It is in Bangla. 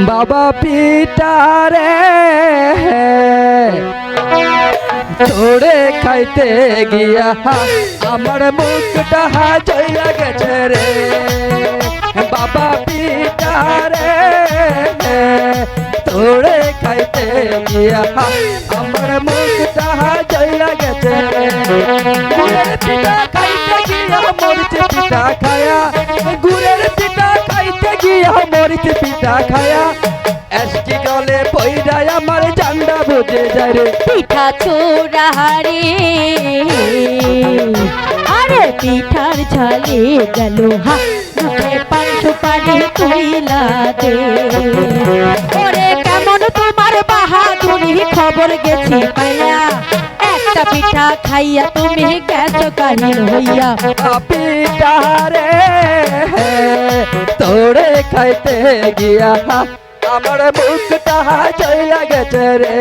বাবা পিটারে তোড়ে খাইতে গিয়া আমার মুখটা জইয়া গেছে রে। বাবা পিটারে তোড়ে খাইতে গিয়া আমার মুখটা জইয়া গেছে রে। গুড়ের পিঠা খাইতে গিয়া মরিচ পিঠা খায়া, গুড়ের পিঠা খাইতে গিয়া মরিচ পিঠা খায়া এসকি গলে পইরায় আমার জান্ডা বুঝে যায় রে। পিঠা চোরা রে আরে পিঠার ঝালে গেল হা মুখে পান সুপারি তুইলা দে। ওরে কেমন তোমার বাহাদুরি খবর গেছি পাইয়া, একটা পিঠা খাইয়া তুমি গেছো কাহিল হইয়া। পিঠা রে তোড়ে খাইতে গিয়া আমার মুখটা জইলা গেছে রে।